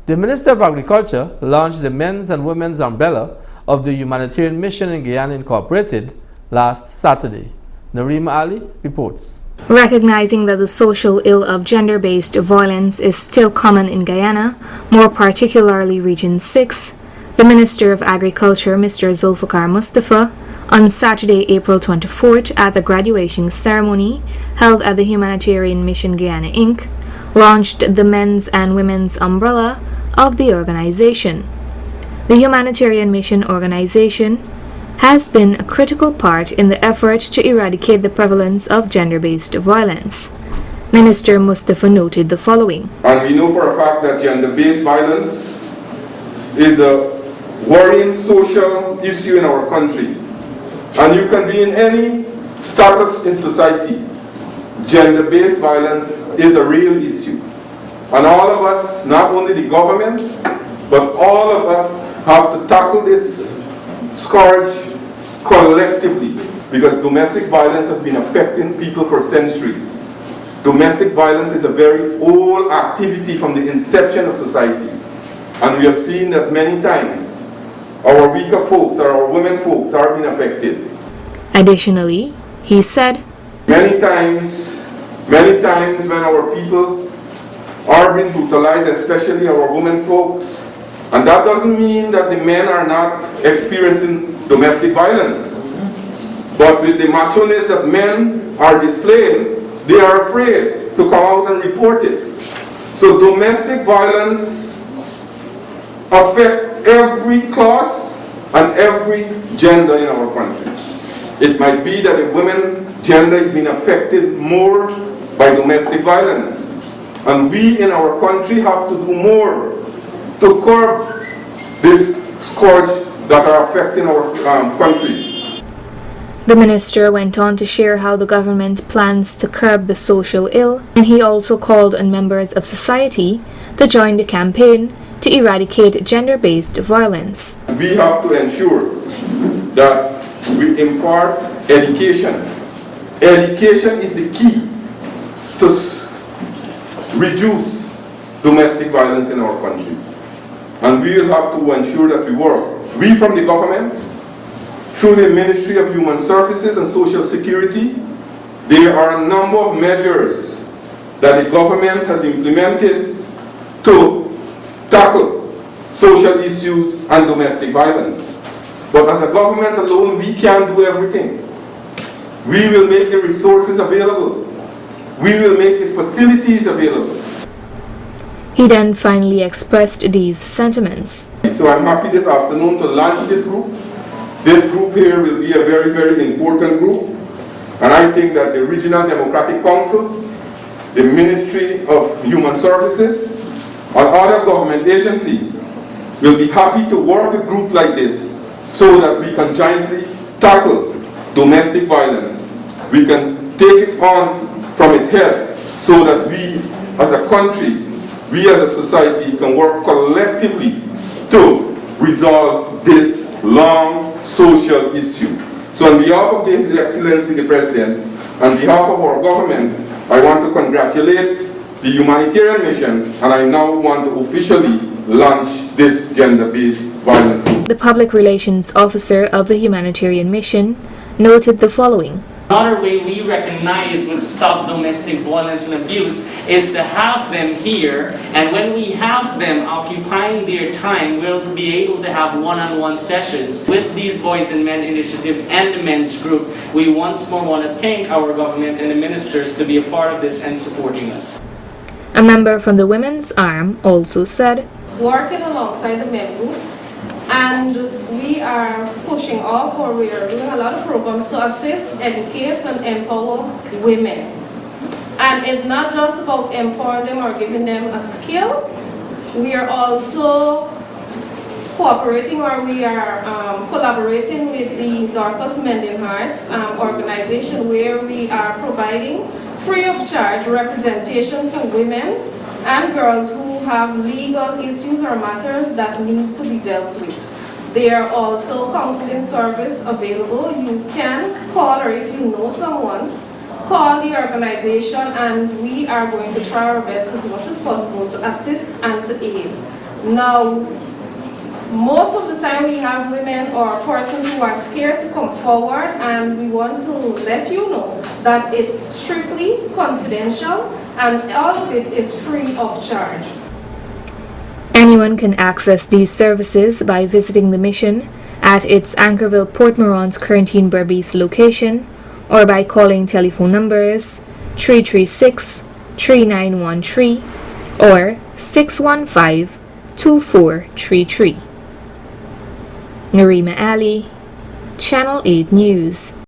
The Minister of Agriculture launched the men's and women's umbrella of the Humanitarian Mission in Guyana Incorporated last Saturday. Nareema Ali reports. Recognizing that the social ill of gender-based violence is still common in Guyana, more particularly Region 6, the Minister of Agriculture, Mr. Zulfikar Mustafa, on Saturday, April 24th, at the graduation ceremony held at the Humanitarian Mission Guyana Inc., launched the men's and women's umbrella of the organization. The Humanitarian Mission organization has been a critical part in the effort to eradicate the prevalence of gender-based violence. Minister Mustafa noted the following. And we know for a fact that gender-based violence is a worrying social issue in our country. And you can be in any status in society. Gender-based violence is a real issue. And all of us, not only the government, but all of us have to tackle this scourge collectively, because domestic violence has been affecting people for centuries. Domestic violence is a very old activity from the inception of society. And we have seen that many times our weaker folks or our women folks are being affected. Additionally, he said, Many times when our people are being brutalized, especially our women folks, and that doesn't mean that the men are not experiencing domestic violence. But with the macho-ness that men are displaying, they are afraid to come out and report it. So domestic violence affects every class and every gender in our country. It might be that the women gender is being affected more by domestic violence. And we in our country have to do more to curb this scourge that are affecting our country. The minister went on to share how the government plans to curb the social ill, and he also called on members of society to join the campaign to eradicate gender-based violence. We have to ensure that we impart education. Education is the key to reduce domestic violence in our country. And we will have to ensure that we work. We from the government, through the Ministry of Human Services and Social Security, there are a number of measures that the government has implemented to tackle social issues and domestic violence. But as a government alone, we can't do everything. We will make the resources available. We will make the facilities available. He then finally expressed these sentiments. So I'm happy this afternoon to launch this group. This group here will be a very, very important group. And I think that the Regional Democratic Council, the Ministry of Human Services, and other government agencies will be happy to work with groups like this so that we can jointly tackle domestic violence. We can take it on from its head so that we as a country, we as a society can work collectively to resolve this long social issue. So on behalf of His Excellency the President, on behalf of our government, I want to congratulate the Humanitarian Mission, and I now want to officially launch this gender-based violence group. The Public Relations Officer of the Humanitarian Mission noted the following. Another way we recognize would stop domestic violence and abuse is to have them here, and when we have them occupying their time, we'll be able to have one-on-one sessions with these Boys and Men Initiative and the men's group. We once more want to thank our government and the ministers to be a part of this and supporting us. A member from the women's arm also said, working alongside the men group, and we are pushing off, or we are doing a lot of programs to assist, educate, and empower women. And it's not just about empowering them or giving them a skill. We are also cooperating, or we are collaborating with the Dorcas Mending Hearts organization, where we are providing free of charge representation for women and girls who have legal issues or matters that needs to be dealt with. There are also counseling service available. You can call, or if you know someone, call the organization, and we are going to try our best as much as possible to assist and to aid. Now, most of the time we have women or persons who are scared to come forward, and we want to let you know that it's strictly confidential and all of it is free of charge. Anyone can access these services by visiting the mission at its Anchorville Port Morons Quarantine Berbice location or by calling telephone numbers 336-3913 or 615-2433. Narima Ali, Channel 8 News.